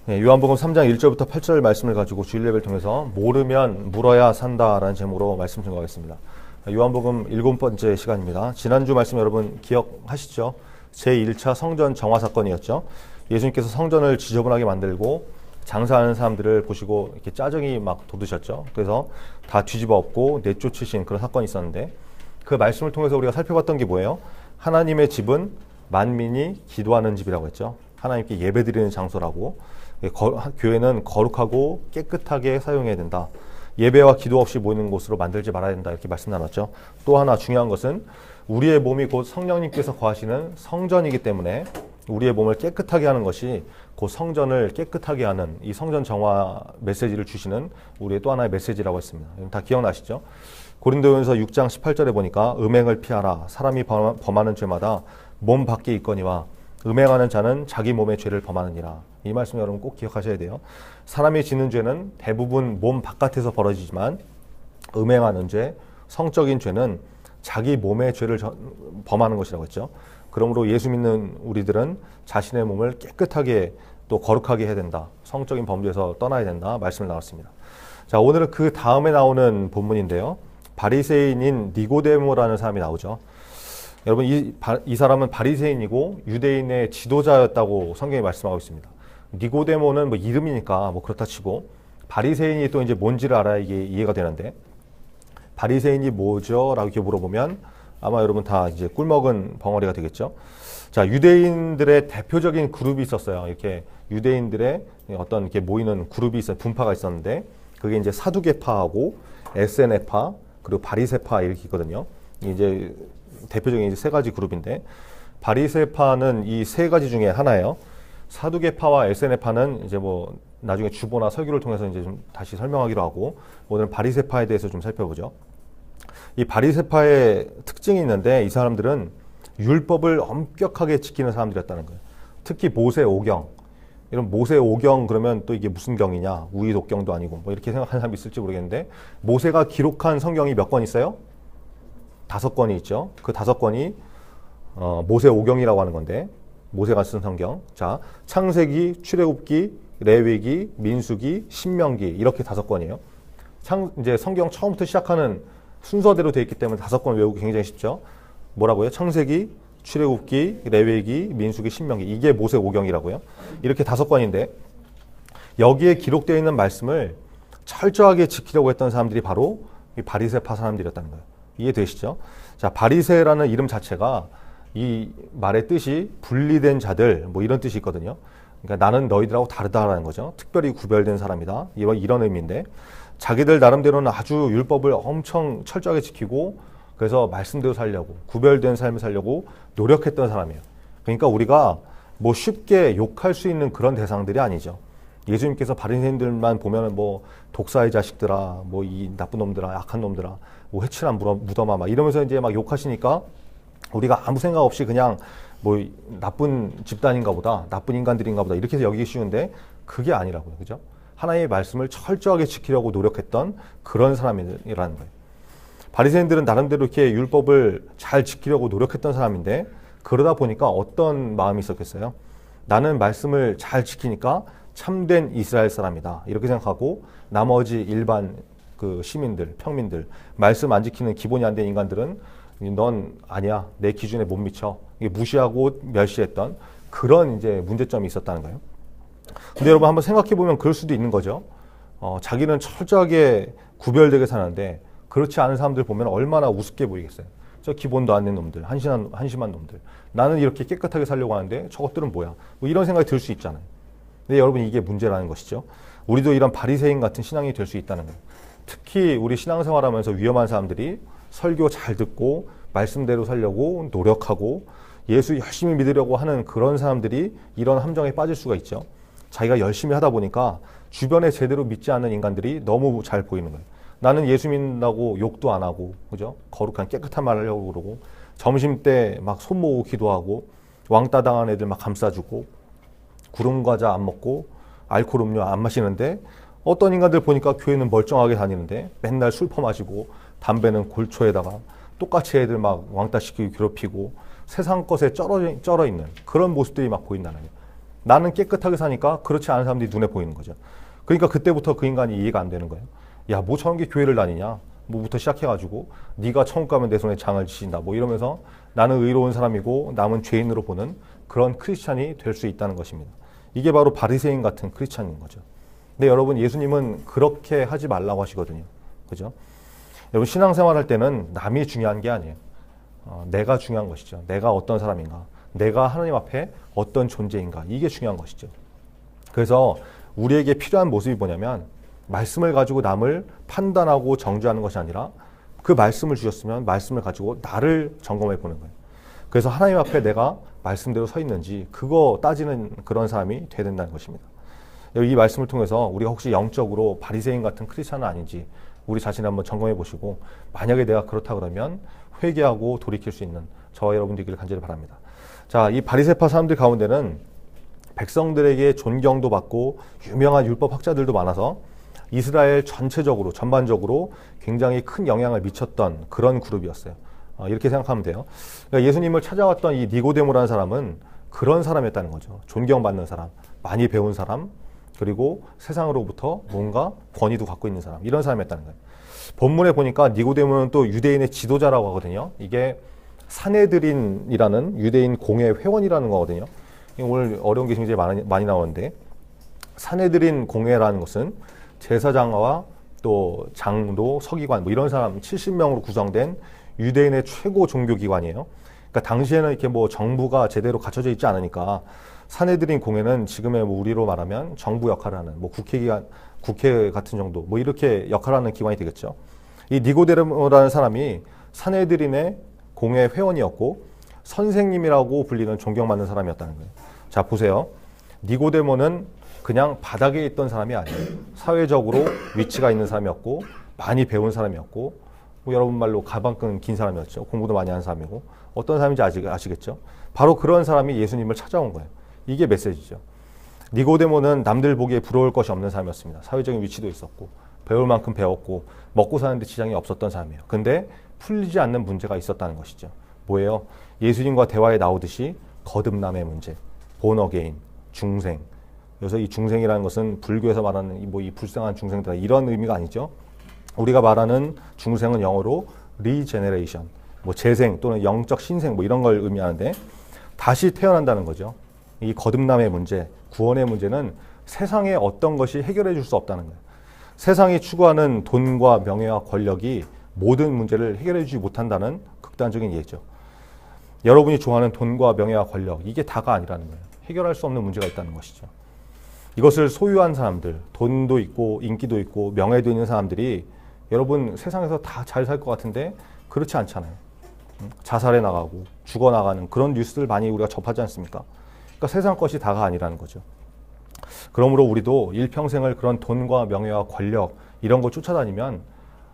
요한복음 3장 1절부터 8절 말씀을 가지고 주일 예배를 통해서 모르면 물어야 산다라는 제목으로 말씀 증거하겠습니다. 요한복음 7번째 시간입니다. 지난주 말씀 여러분 기억하시죠? 제1차 성전 정화 사건이었죠. 예수님께서 성전을 지저분하게 만들고 장사하는 사람들을 보시고 이렇게 짜증이 막 돋으셨죠. 그래서 다 뒤집어 엎고 내쫓으신 그런 사건이 있었는데, 그 말씀을 통해서 우리가 살펴봤던 게 뭐예요? 하나님의 집은 만민이 기도하는 집이라고 했죠. 하나님께 예배드리는 장소라고. 교회는 거룩하고 깨끗하게 사용해야 된다. 예배와 기도 없이 모이는 곳으로 만들지 말아야 된다. 이렇게 말씀 나눴죠. 또 하나 중요한 것은 우리의 몸이 곧 성령님께서 거하시는 성전이기 때문에 우리의 몸을 깨끗하게 하는 것이 곧 성전을 깨끗하게 하는 이 성전 정화 메시지를 주시는 우리의 또 하나의 메시지라고 했습니다. 다 기억나시죠? 고린도전서 6장 18절에 보니까 음행을 피하라. 사람이 범하는 죄마다 몸 밖에 있거니와 음행하는 자는 자기 몸의 죄를 범하느니라. 이 말씀 여러분 꼭 기억하셔야 돼요. 사람이 짓는 죄는 대부분 몸 바깥에서 벌어지지만 음행하는 죄, 성적인 죄는 자기 몸의 죄를 범하는 것이라고 했죠. 그러므로 예수 믿는 우리들은 자신의 몸을 깨끗하게 또 거룩하게 해야 된다. 성적인 범죄에서 떠나야 된다. 말씀을 나눴습니다. 자, 오늘은 그 다음에 나오는 본문인데요. 바리새인인 니고데모라는 사람이 나오죠. 여러분 이 사람은 바리새인이고 유대인의 지도자였다고 성경이 말씀하고 있습니다. 니고데모는 뭐 이름이니까 뭐 그렇다 치고 바리새인이 또 이제 뭔지를 알아야 이게 이해가 되는데, 바리새인이 뭐죠? 라고 이렇게 물어보면 아마 여러분 다 이제 꿀먹은 벙어리가 되겠죠. 자, 유대인들의 대표적인 그룹이 있었어요. 이렇게 유대인들의 어떤 이렇게 모이는 그룹이 있어요. 분파가 있었는데 그게 이제 사두개파하고 에세네파 그리고 바리새파 이렇게 있거든요. 이제 대표적인 이제 세 가지 그룹인데, 바리새파는 이 세 가지 중에 하나예요. 사두개파와 에세네파는 이제 뭐 나중에 주보나 설교를 통해서 이제 좀 다시 설명하기로 하고, 오늘 바리새파에 대해서 좀 살펴보죠. 이 바리새파의 특징이 있는데, 이 사람들은 율법을 엄격하게 지키는 사람들이었다는 거예요. 특히 모세 오경. 이런 모세 오경 그러면 또 이게 무슨 경이냐? 우의독경도 아니고 뭐 이렇게 생각하는 사람이 있을지 모르겠는데, 모세가 기록한 성경이 몇 권 있어요? 5권이 있죠. 그 5권이 모세 오경이라고 하는 건데, 모세가 쓴 성경. 자, 창세기, 출애굽기, 레위기, 민수기, 신명기 이렇게 5권이에요. 이제 성경 처음부터 시작하는 순서대로 되어 있기 때문에 5권 외우기 굉장히 쉽죠. 뭐라고요? 창세기, 출애굽기, 레위기, 민수기, 신명기. 이게 모세 오경이라고요. 이렇게 5권인데 여기에 기록되어 있는 말씀을 철저하게 지키려고 했던 사람들이 바로 이 바리새파 사람들이었다는 거예요. 이해되시죠? 자, 바리새라는 이름 자체가 이 말의 뜻이 분리된 자들 뭐 이런 뜻이 있거든요. 그러니까 나는 너희들하고 다르다라는 거죠. 특별히 구별된 사람이다. 이런 의미인데, 자기들 나름대로는 아주 율법을 엄청 철저하게 지키고 그래서 말씀대로 살려고, 구별된 삶을 살려고 노력했던 사람이에요. 그러니까 우리가 뭐 쉽게 욕할 수 있는 그런 대상들이 아니죠. 예수님께서 바리새인들만 보면은 뭐 독사의 자식들아, 뭐 이 나쁜 놈들아, 약한 놈들아, 뭐 회칠한 무덤아 막 이러면서 이제 막 욕하시니까 우리가 아무 생각 없이 그냥 뭐 나쁜 집단인가 보다, 나쁜 인간들인가 보다 이렇게 해서 여기기 쉬운데 그게 아니라고요. 그죠? 하나님의 말씀을 철저하게 지키려고 노력했던 그런 사람이라는 거예요. 바리새인들은 나름대로 이렇게 율법을 잘 지키려고 노력했던 사람인데, 그러다 보니까 어떤 마음이 있었겠어요? 나는 말씀을 잘 지키니까 참된 이스라엘 사람이다. 이렇게 생각하고 나머지 일반 그 시민들, 평민들, 말씀 안 지키는 기본이 안 된 인간들은 넌 아니야. 내 기준에 못 미쳐. 이게 무시하고 멸시했던 그런 이제 문제점이 있었다는 거예요. 근데 여러분 한번 생각해 보면 그럴 수도 있는 거죠. 자기는 철저하게 구별되게 사는데 그렇지 않은 사람들 보면 얼마나 우습게 보이겠어요. 저 기본도 안 된 놈들, 한심한 놈들. 나는 이렇게 깨끗하게 살려고 하는데 저것들은 뭐야? 뭐 이런 생각이 들 수 있잖아요. 근데 여러분 이게 문제라는 것이죠. 우리도 이런 바리새인 같은 신앙이 될 수 있다는 거예요. 특히 우리 신앙생활하면서 위험한 사람들이 설교 잘 듣고 말씀대로 살려고 노력하고 예수 열심히 믿으려고 하는 그런 사람들이 이런 함정에 빠질 수가 있죠. 자기가 열심히 하다 보니까 주변에 제대로 믿지 않는 인간들이 너무 잘 보이는 거예요. 나는 예수 믿는다고 욕도 안 하고, 그죠? 거룩한 깨끗한 말을 하려고 그러고, 점심 때 막 손 모으고 기도하고, 왕따 당한 애들 막 감싸주고, 구름 과자 안 먹고, 알코올 음료 안 마시는데, 어떤 인간들 보니까 교회는 멀쩡하게 다니는데 맨날 술 퍼마시고 담배는 골초에다가 똑같이 애들 막 왕따 시키고 괴롭히고 세상 것에 쩔어 있는 그런 모습들이 막 보인다는 거예요. 나는 깨끗하게 사니까 그렇지 않은 사람들이 눈에 보이는 거죠. 그러니까 그때부터 그 인간이 이해가 안 되는 거예요. 야, 뭐 저런 게 교회를 다니냐? 뭐부터 시작해가지고 네가 천국 가면 내 손에 장을 지신다. 뭐 이러면서 나는 의로운 사람이고 남은 죄인으로 보는 그런 크리스찬이 될 수 있다는 것입니다. 이게 바로 바리새인 같은 크리스찬인 거죠. 근데 여러분, 예수님은 그렇게 하지 말라고 하시거든요. 그죠? 여러분, 신앙생활 할 때는 남이 중요한 게 아니에요. 내가 중요한 것이죠. 내가 어떤 사람인가, 내가 하나님 앞에 어떤 존재인가, 이게 중요한 것이죠. 그래서 우리에게 필요한 모습이 뭐냐면, 말씀을 가지고 남을 판단하고 정죄하는 것이 아니라 그 말씀을 주셨으면 말씀을 가지고 나를 점검해 보는 거예요. 그래서 하나님 앞에 내가 말씀대로 서 있는지 그거 따지는 그런 사람이 돼야 된다는 것입니다. 이 말씀을 통해서 우리가 혹시 영적으로 바리새인 같은 크리스찬은 아닌지 우리 자신을 한번 점검해 보시고, 만약에 내가 그렇다 그러면 회개하고 돌이킬 수 있는 저와 여러분 되기를 간절히 바랍니다. 자, 이 바리새파 사람들 가운데는 백성들에게 존경도 받고 유명한 율법 학자들도 많아서 이스라엘 전체적으로, 전반적으로 굉장히 큰 영향을 미쳤던 그런 그룹이었어요. 이렇게 생각하면 돼요. 그러니까 예수님을 찾아왔던 이 니고데모라는 사람은 그런 사람이었다는 거죠. 존경받는 사람, 많이 배운 사람, 그리고 세상으로부터 뭔가 권위도 갖고 있는 사람, 이런 사람이었다는 거예요. 본문에 보니까 니고데모는 또 유대인의 지도자라고 하거든요. 이게 산헤드린이라는 유대인 공회 회원이라는 거거든요. 오늘 어려운 게 굉장히 많이 나오는데, 산헤드린 공회라는 것은 제사장과 또 장로, 서기관 뭐 이런 사람 70명으로 구성된 유대인의 최고 종교기관이에요. 그러니까 당시에는 이렇게 뭐 정부가 제대로 갖춰져 있지 않으니까 산헤드린 공회는 지금의 뭐 우리로 말하면 정부 역할을 하는 뭐 국회 같은 정도 뭐 이렇게 역할을 하는 기관이 되겠죠. 이 니고데모라는 사람이 산헤드린의 공회 회원이었고 선생님이라고 불리는 존경받는 사람이었다는 거예요. 자, 보세요. 니고데모는 그냥 바닥에 있던 사람이 아니에요. 사회적으로 위치가 있는 사람이었고 많이 배운 사람이었고, 뭐 여러분 말로 가방끈 긴 사람이었죠. 공부도 많이 한 사람이고. 어떤 사람인지 아시겠죠? 바로 그런 사람이 예수님을 찾아온 거예요. 이게 메시지죠. 니고데모는 남들 보기에 부러울 것이 없는 사람이었습니다. 사회적인 위치도 있었고 배울 만큼 배웠고 먹고 사는데 지장이 없었던 사람이에요. 근데 풀리지 않는 문제가 있었다는 것이죠. 뭐예요? 예수님과 대화에 나오듯이 거듭남의 문제, 본 어게인, 중생. 그래서 이 중생이라는 것은 불교에서 말하는 이 불쌍한 중생들, 이런 의미가 아니죠. 우리가 말하는 중생은 영어로 리제네레이션, 뭐 재생 또는 영적 신생 뭐 이런 걸 의미하는데, 다시 태어난다는 거죠. 이 거듭남의 문제, 구원의 문제는 세상의 어떤 것이 해결해 줄 수 없다는 거예요. 세상이 추구하는 돈과 명예와 권력이 모든 문제를 해결해 주지 못한다는 극단적인 예죠. 여러분이 좋아하는 돈과 명예와 권력, 이게 다가 아니라는 거예요. 해결할 수 없는 문제가 있다는 것이죠. 이것을 소유한 사람들, 돈도 있고 인기도 있고 명예도 있는 사람들이 여러분 세상에서 다 잘 살 것 같은데 그렇지 않잖아요. 자살해 나가고 죽어나가는 그런 뉴스들 많이 우리가 접하지 않습니까? 그러니까 세상 것이 다가 아니라는 거죠. 그러므로 우리도 일평생을 그런 돈과 명예와 권력 이런 걸 쫓아다니면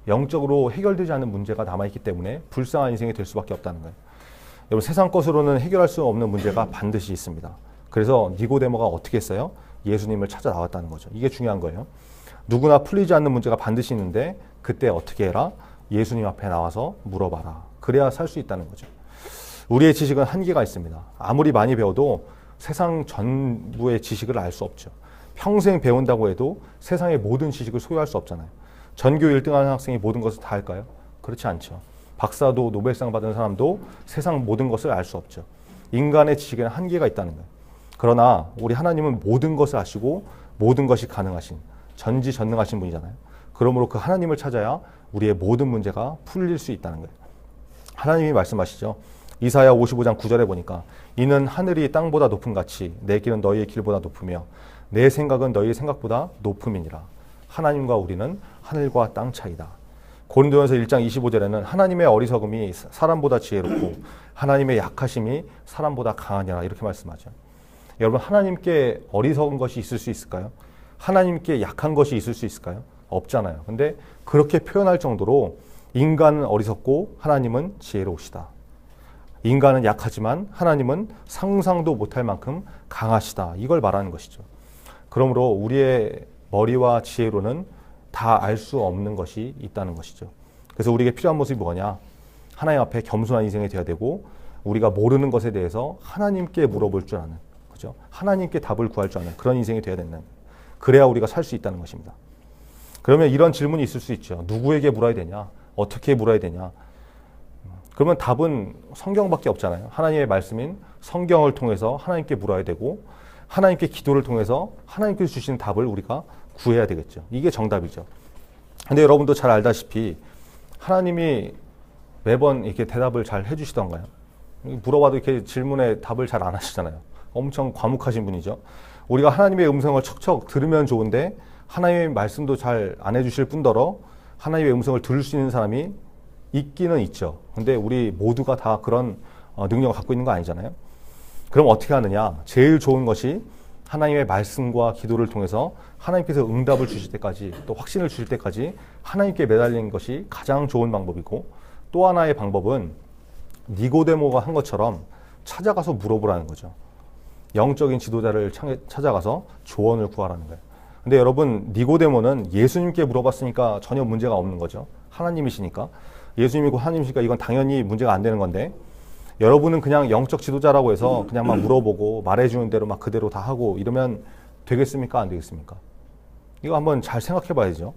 영적으로 해결되지 않는 문제가 남아있기 때문에 불쌍한 인생이 될 수밖에 없다는 거예요. 여러분, 세상 것으로는 해결할 수 없는 문제가 반드시 있습니다. 그래서 니고데모가 어떻게 했어요? 예수님을 찾아 나왔다는 거죠. 이게 중요한 거예요. 누구나 풀리지 않는 문제가 반드시 있는데 그때 어떻게 해라? 예수님 앞에 나와서 물어봐라. 그래야 살 수 있다는 거죠. 우리의 지식은 한계가 있습니다. 아무리 많이 배워도 세상 전부의 지식을 알 수 없죠. 평생 배운다고 해도 세상의 모든 지식을 소유할 수 없잖아요. 전교 1등하는 학생이 모든 것을 다 할까요? 그렇지 않죠. 박사도 노벨상 받은 사람도 세상 모든 것을 알 수 없죠. 인간의 지식에는 한계가 있다는 거예요. 그러나 우리 하나님은 모든 것을 아시고 모든 것이 가능하신 전지전능하신 분이잖아요. 그러므로 그 하나님을 찾아야 우리의 모든 문제가 풀릴 수 있다는 거예요. 하나님이 말씀하시죠. 이사야 55장 9절에 보니까 이는 하늘이 땅보다 높음 같이 내 길은 너희의 길보다 높으며 내 생각은 너희의 생각보다 높음이니라. 하나님과 우리는 하늘과 땅 차이다. 고린도전서 1장 25절에는 하나님의 어리석음이 사람보다 지혜롭고 하나님의 약하심이 사람보다 강하니라 이렇게 말씀하죠. 여러분, 하나님께 어리석은 것이 있을 수 있을까요? 하나님께 약한 것이 있을 수 있을까요? 없잖아요. 근데 그렇게 표현할 정도로 인간은 어리석고 하나님은 지혜로우시다. 인간은 약하지만 하나님은 상상도 못할 만큼 강하시다. 이걸 말하는 것이죠. 그러므로 우리의 머리와 지혜로는 다 알 수 없는 것이 있다는 것이죠. 그래서 우리에게 필요한 모습이 뭐냐? 하나님 앞에 겸손한 인생이 되어야 되고 우리가 모르는 것에 대해서 하나님께 물어볼 줄 아는, 그죠? 하나님께 답을 구할 줄 아는 그런 인생이 되어야 된다. 그래야 우리가 살 수 있다는 것입니다. 그러면 이런 질문이 있을 수 있죠. 누구에게 물어야 되냐? 어떻게 물어야 되냐? 그러면 답은 성경밖에 없잖아요. 하나님의 말씀인 성경을 통해서 하나님께 물어야 되고 하나님께 기도를 통해서 하나님께서 주시는 답을 우리가 구해야 되겠죠. 이게 정답이죠. 근데 여러분도 잘 알다시피 하나님이 매번 이렇게 대답을 잘 해주시던가요? 물어봐도 이렇게 질문에 답을 잘 안 하시잖아요. 엄청 과묵하신 분이죠. 우리가 하나님의 음성을 척척 들으면 좋은데 하나님의 말씀도 잘 안 해주실 뿐더러 하나님의 음성을 들을 수 있는 사람이 있기는 있죠. 근데 우리 모두가 다 그런 능력을 갖고 있는 거 아니잖아요. 그럼 어떻게 하느냐? 제일 좋은 것이 하나님의 말씀과 기도를 통해서 하나님께서 응답을 주실 때까지 또 확신을 주실 때까지 하나님께 매달리는 것이 가장 좋은 방법이고 또 하나의 방법은 니고데모가 한 것처럼 찾아가서 물어보라는 거죠. 영적인 지도자를 찾아가서 조언을 구하라는 거예요. 근데 여러분 니고데모는 예수님께 물어봤으니까 전혀 문제가 없는 거죠. 하나님이시니까. 예수님이고 하나님이시니까 이건 당연히 문제가 안 되는 건데 여러분은 그냥 영적 지도자라고 해서 그냥 막 물어보고 말해주는 대로 막 그대로 다 하고 이러면 되겠습니까? 안 되겠습니까? 이거 한번 잘 생각해 봐야죠.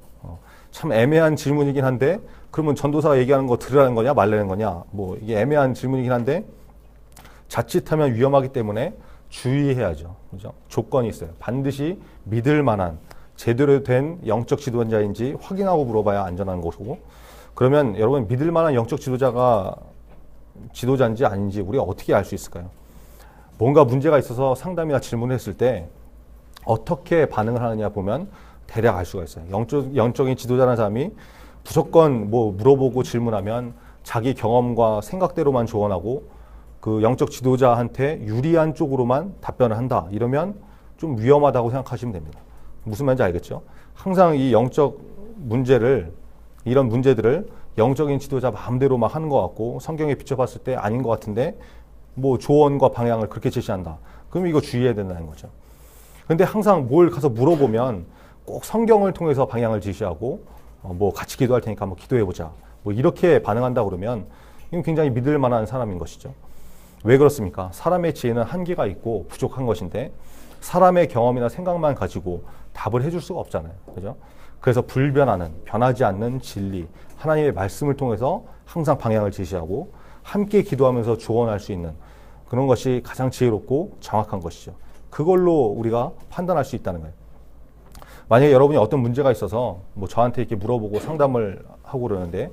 참 애매한 질문이긴 한데 그러면 전도사가 얘기하는 거 들으라는 거냐 말라는 거냐 뭐 이게 애매한 질문이긴 한데 자칫하면 위험하기 때문에 주의해야죠. 그죠? 조건이 있어요. 반드시 믿을 만한 제대로 된 영적 지도자인지 확인하고 물어봐야 안전한 것이고 그러면 여러분 믿을 만한 영적 지도자인지 아닌지 우리가 어떻게 알 수 있을까요? 뭔가 문제가 있어서 상담이나 질문을 했을 때 어떻게 반응을 하느냐 보면 대략 알 수가 있어요. 영적인 지도자라는 사람이 무조건 뭐 물어보고 질문하면 자기 경험과 생각대로만 조언하고 그 영적 지도자한테 유리한 쪽으로만 답변을 한다. 이러면 좀 위험하다고 생각하시면 됩니다. 무슨 말인지 알겠죠? 항상 이 영적 문제를 이런 문제들을 영적인 지도자 마음대로 막 하는 것 같고 성경에 비춰봤을 때 아닌 것 같은데 뭐 조언과 방향을 그렇게 제시한다. 그럼 이거 주의해야 된다는 거죠. 근데 항상 뭘 가서 물어보면 꼭 성경을 통해서 방향을 제시하고 뭐 같이 기도할 테니까 한번 기도해보자. 뭐 이렇게 반응한다 그러면 이건 굉장히 믿을 만한 사람인 것이죠. 왜 그렇습니까? 사람의 지혜는 한계가 있고 부족한 것인데 사람의 경험이나 생각만 가지고 답을 해줄 수가 없잖아요. 그죠? 그래서 불변하는, 변하지 않는 진리, 하나님의 말씀을 통해서 항상 방향을 제시하고 함께 기도하면서 조언할 수 있는 그런 것이 가장 지혜롭고 정확한 것이죠. 그걸로 우리가 판단할 수 있다는 거예요. 만약에 여러분이 어떤 문제가 있어서 뭐 저한테 이렇게 물어보고 상담을 하고 그러는데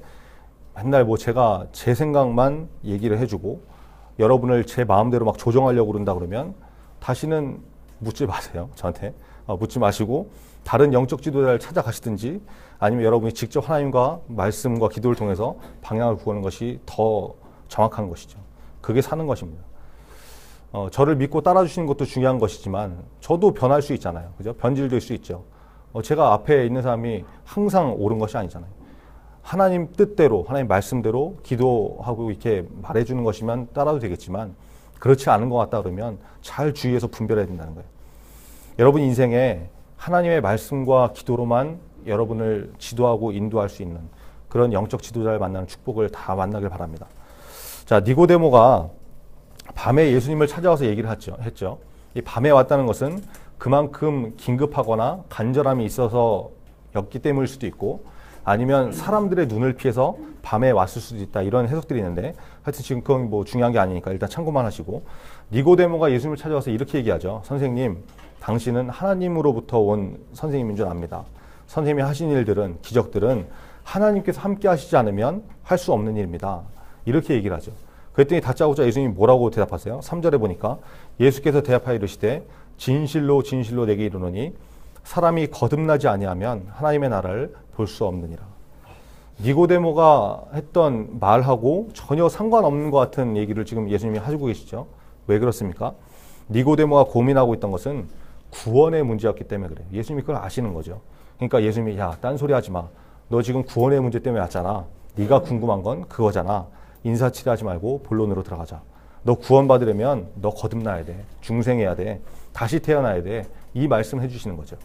맨날 뭐 제가 제 생각만 얘기를 해주고 여러분을 제 마음대로 막 조정하려고 그런다 그러면 다시는 묻지 마세요. 저한테. 묻지 마시고 다른 영적 지도자를 찾아가시든지 아니면 여러분이 직접 하나님과 말씀과 기도를 통해서 방향을 구하는 것이 더 정확한 것이죠. 그게 사는 것입니다. 저를 믿고 따라주시는 것도 중요한 것이지만 저도 변할 수 있잖아요. 그죠? 변질될 수 있죠. 제가 앞에 있는 사람이 항상 옳은 것이 아니잖아요. 하나님 뜻대로, 하나님 말씀대로 기도하고 이렇게 말해주는 것이면 따라도 되겠지만 그렇지 않은 것 같다 그러면 잘 주의해서 분별해야 된다는 거예요. 여러분 인생에 하나님의 말씀과 기도로만 여러분을 지도하고 인도할 수 있는 그런 영적 지도자를 만나는 축복을 다 만나길 바랍니다. 자, 니고데모가 밤에 예수님을 찾아와서 얘기를 했죠. 이 밤에 왔다는 것은 그만큼 긴급하거나 간절함이 있어서였기 때문일 수도 있고 아니면 사람들의 눈을 피해서 밤에 왔을 수도 있다. 이런 해석들이 있는데 하여튼 지금 그건 뭐 중요한 게 아니니까 일단 참고만 하시고 니고데모가 예수님을 찾아와서 이렇게 얘기하죠. 선생님, 당신은 하나님으로부터 온 선생님인 줄 압니다. 선생님이 하신 일들은, 기적들은 하나님께서 함께 하시지 않으면 할 수 없는 일입니다. 이렇게 얘기를 하죠. 그랬더니 다짜고짜 예수님이 뭐라고 대답하세요? 3절에 보니까 예수께서 대답하여 이르시되 진실로 진실로 내게 이르노니 사람이 거듭나지 아니하면 하나님의 나라를 볼 수 없느니라. 니고데모가 했던 말하고 전혀 상관없는 것 같은 얘기를 지금 예수님이 하시고 계시죠. 왜 그렇습니까? 니고데모가 고민하고 있던 것은 구원의 문제였기 때문에 그래요. 예수님이 그걸 아시는 거죠. 그러니까 예수님이 야, 딴소리 하지 마. 너 지금 구원의 문제 때문에 왔잖아. 네가 궁금한 건 그거잖아. 인사치레하지 말고 본론으로 들어가자. 너 구원받으려면 너 거듭나야 돼. 중생해야 돼. 다시 태어나야 돼. 이 말씀을 해주시는 거죠.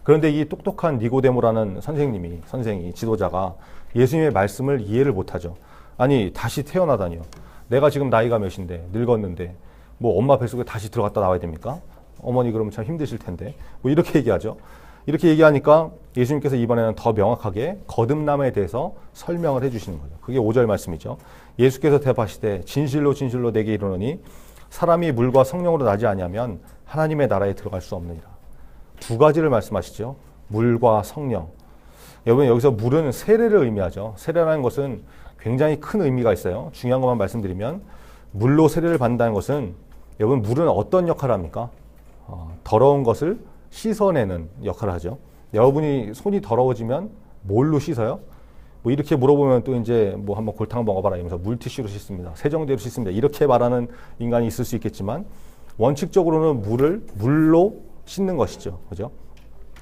그런데 이 똑똑한 니고데모라는 선생이 지도자가 예수님의 말씀을 이해를 못하죠. 아니 다시 태어나다니요. 내가 지금 나이가 몇인데 늙었는데 뭐 엄마 뱃속에 다시 들어갔다 나와야 됩니까? 어머니 그러면 참 힘드실 텐데. 뭐 이렇게 얘기하죠. 이렇게 얘기하니까 예수님께서 이번에는 더 명확하게 거듭남에 대해서 설명을 해주시는 거죠. 그게 5절 말씀이죠. 예수께서 대답하시되 진실로 진실로 내게 이르노니 사람이 물과 성령으로 나지 아니하면 하나님의 나라에 들어갈 수 없느니라. 두 가지를 말씀하시죠. 물과 성령. 여러분 여기서 물은 세례를 의미하죠. 세례라는 것은 굉장히 큰 의미가 있어요. 중요한 것만 말씀드리면 물로 세례를 받는다는 것은 여러분 물은 어떤 역할을 합니까? 더러운 것을 씻어내는 역할을 하죠. 여러분이 손이 더러워지면 뭘로 씻어요? 뭐 이렇게 물어보면 또 이제 뭐 한번 골탕 먹어봐라 이러면서 물티슈로 씻습니다. 세정제로 씻습니다. 이렇게 말하는 인간이 있을 수 있겠지만 원칙적으로는 물을 물로 씻는 것이죠. 그죠?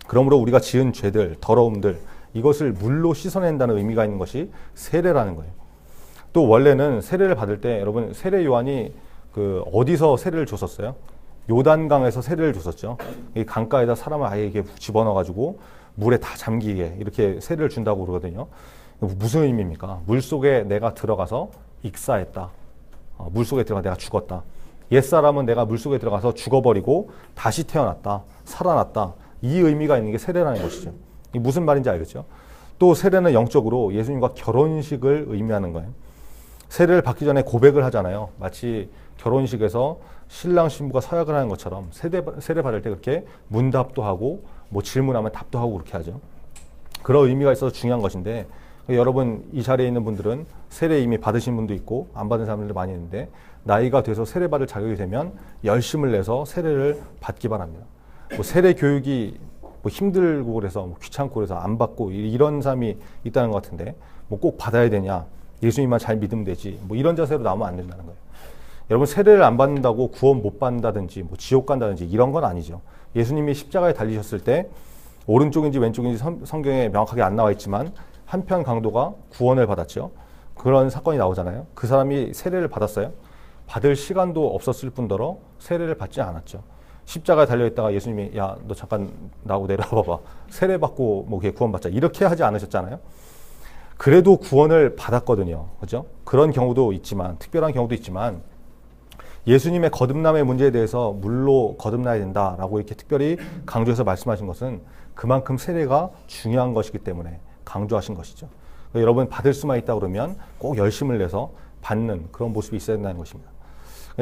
그러므로 우리가 지은 죄들, 더러움들 이것을 물로 씻어낸다는 의미가 있는 것이 세례라는 거예요. 또 원래는 세례를 받을 때 여러분 세례 요한이 그 어디서 세례를 줬었어요? 요단강에서 세례를 줬었죠. 이 강가에다 사람을 아예 이렇게 집어넣어가지고 물에 다 잠기게 이렇게 세례를 준다고 그러거든요. 무슨 의미입니까? 물 속에 내가 들어가서 익사했다. 물 속에 들어가 내가 죽었다. 옛사람은 내가 물 속에 들어가서 죽어버리고 다시 태어났다. 살아났다. 이 의미가 있는 게 세례라는 것이죠. 이게 무슨 말인지 알겠죠? 또 세례는 영적으로 예수님과 결혼식을 의미하는 거예요. 세례를 받기 전에 고백을 하잖아요. 마치 결혼식에서 신랑 신부가 서약을 하는 것처럼 세례 받을 때 그렇게 문답도 하고 뭐 질문하면 답도 하고 그렇게 하죠. 그런 의미가 있어서 중요한 것인데 여러분 이 자리에 있는 분들은 세례 이미 받으신 분도 있고 안 받은 사람들도 많이 있는데 나이가 돼서 세례 받을 자격이 되면 열심을 내서 세례를 받기 바랍니다. 뭐 세례 교육이 뭐 힘들고 그래서 뭐 귀찮고 그래서 안 받고 이런 사람이 있다는 것 같은데 뭐 꼭 받아야 되냐? 예수님만 잘 믿으면 되지. 뭐 이런 자세로 나오면 안 된다는 거예요. 여러분 세례를 안 받는다고 구원 못 받는다든지 뭐 지옥 간다든지 이런 건 아니죠. 예수님이 십자가에 달리셨을 때 오른쪽인지 왼쪽인지 성경에 명확하게 안 나와 있지만 한편 강도가 구원을 받았죠. 그런 사건이 나오잖아요. 그 사람이 세례를 받았어요. 받을 시간도 없었을 뿐더러 세례를 받지 않았죠. 십자가에 달려있다가 예수님이 야 너 잠깐 나하고 내려와봐. 세례 받고 뭐 구원받자. 이렇게 하지 않으셨잖아요. 그래도 구원을 받았거든요. 그죠? 그런 경우도 있지만 특별한 경우도 있지만 예수님의 거듭남의 문제에 대해서 물로 거듭나야 된다라고 이렇게 특별히 강조해서 말씀하신 것은 그만큼 세례가 중요한 것이기 때문에 강조하신 것이죠. 그러니까 여러분 받을 수만 있다 그러면 꼭 열심을 내서 받는 그런 모습이 있어야 된다는 것입니다.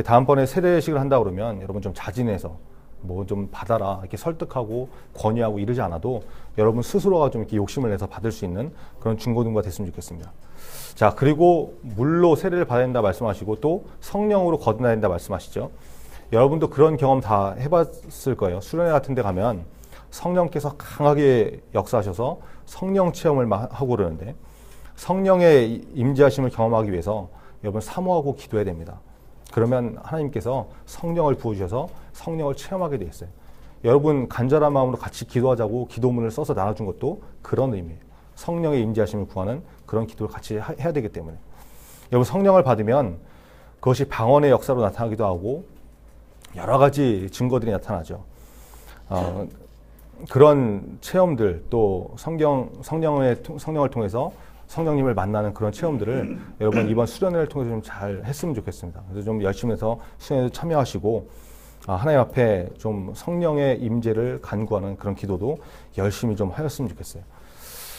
다음번에 세례식을 한다 그러면 여러분 좀 자진해서 뭐 좀 받아라 이렇게 설득하고 권유하고 이러지 않아도 여러분 스스로가 좀 이렇게 욕심을 내서 받을 수 있는 그런 중고등부가 됐으면 좋겠습니다. 자, 그리고 물로 세례를 받아야 된다 말씀하시고 또 성령으로 거듭나야 된다 말씀하시죠. 여러분도 그런 경험 다 해봤을 거예요. 수련회 같은 데 가면 성령께서 강하게 역사하셔서 성령 체험을 하고 그러는데 성령의 임재하심을 경험하기 위해서 여러분 사모하고 기도해야 됩니다. 그러면 하나님께서 성령을 부어주셔서 성령을 체험하게 돼 있어요. 여러분 간절한 마음으로 같이 기도하자고 기도문을 써서 나눠준 것도 그런 의미예요. 성령의 임재하심을 구하는 그런 기도를 같이 해야 되기 때문에 여러분 성령을 받으면 그것이 방언의 역사로 나타나기도 하고 여러 가지 증거들이 나타나죠. 그런 체험들 또 성령을 통해서 성령님을 만나는 그런 체험들을 여러분 이번 수련회를 통해서 좀 잘 했으면 좋겠습니다. 그래서 좀 열심히 해서 수련회에 참여하시고 하나님 앞에 좀 성령의 임재를 간구하는 그런 기도도 열심히 좀 하였으면 좋겠어요.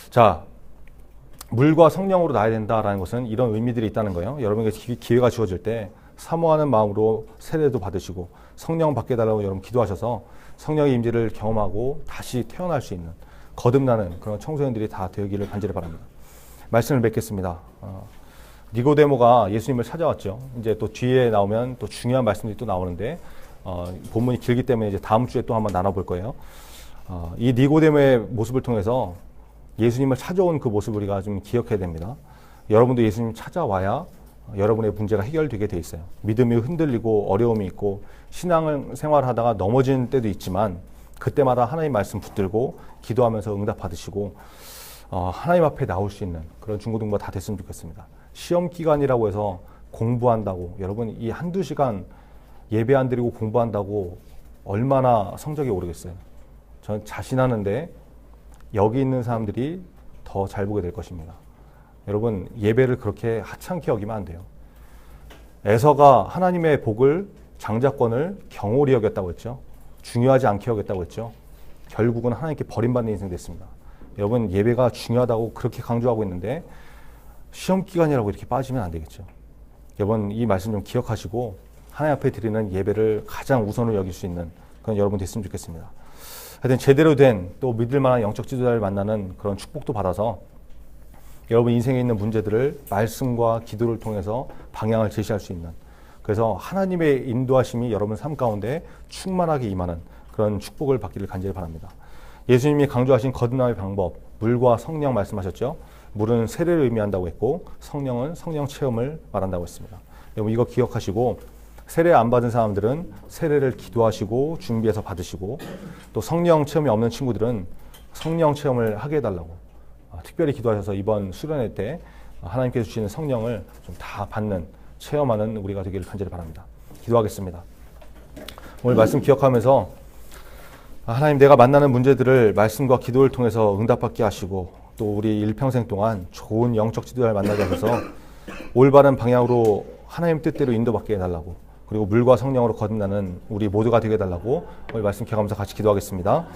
자, 물과 성령으로 나야 된다라는 것은 이런 의미들이 있다는 거예요. 여러분에게 기회가 주어질 때 사모하는 마음으로 세례도 받으시고 성령 받게 달라고 여러분 기도하셔서 성령의 임재를 경험하고 다시 태어날 수 있는 거듭나는 그런 청소년들이 다 되기를 간절히 바랍니다. 말씀을 뵙겠습니다. 니고데모가 예수님을 찾아왔죠. 이제 또 뒤에 나오면 또 중요한 말씀들이 또 나오는데 본문이 길기 때문에 이제 다음 주에 또 한번 나눠볼 거예요. 이 니고데모의 모습을 통해서 예수님을 찾아온 그 모습을 우리가 좀 기억해야 됩니다. 여러분도 예수님 찾아와야 여러분의 문제가 해결되게 돼 있어요. 믿음이 흔들리고 어려움이 있고 신앙생활을 하다가 넘어지는 때도 있지만 그때마다 하나님 말씀 붙들고 기도하면서 응답 받으시고 하나님 앞에 나올 수 있는 그런 중고등부가 다 됐으면 좋겠습니다. 시험 기간이라고 해서 공부한다고 여러분 이 한두 시간 예배 안 드리고 공부한다고 얼마나 성적이 오르겠어요. 저는 자신하는데 여기 있는 사람들이 더 잘 보게 될 것입니다. 여러분 예배를 그렇게 하찮게 여기면 안 돼요. 에서가 하나님의 복을 장자권을 경홀히 여겼다고 했죠. 중요하지 않게 여겼다고 했죠. 결국은 하나님께 버림받는 인생 됐습니다. 여러분, 예배가 중요하다고 그렇게 강조하고 있는데 시험 기간이라고 이렇게 빠지면 안 되겠죠. 여러분, 이 말씀 좀 기억하시고 하나님 앞에 드리는 예배를 가장 우선으로 여길 수 있는 그런 여러분 됐으면 좋겠습니다. 하여튼 제대로 된 또 믿을 만한 영적 지도자를 만나는 그런 축복도 받아서 여러분 인생에 있는 문제들을 말씀과 기도를 통해서 방향을 제시할 수 있는, 그래서 하나님의 인도하심이 여러분 삶 가운데 충만하게 임하는 그런 축복을 받기를 간절히 바랍니다. 예수님이 강조하신 거듭남의 방법, 물과 성령 말씀하셨죠. 물은 세례를 의미한다고 했고 성령은 성령 체험을 말한다고 했습니다. 여러분 이거 기억하시고, 세례 안 받은 사람들은 세례를 기도하시고 준비해서 받으시고, 또 성령 체험이 없는 친구들은 성령 체험을 하게 해달라고 특별히 기도하셔서 이번 수련회 때 하나님께서 주시는 성령을 좀 다 받는, 체험하는 우리가 되기를 간절히 바랍니다. 기도하겠습니다. 오늘 말씀 기억하면서 하나님, 내가 만나는 문제들을 말씀과 기도를 통해서 응답받게 하시고 또 우리 일평생 동안 좋은 영적 지도자를 만나게 하셔서 올바른 방향으로 하나님 뜻대로 인도받게 해달라고, 그리고 물과 성령으로 거듭나는 우리 모두가 되게 해달라고 오늘 말씀 기억하면서 같이 기도하겠습니다.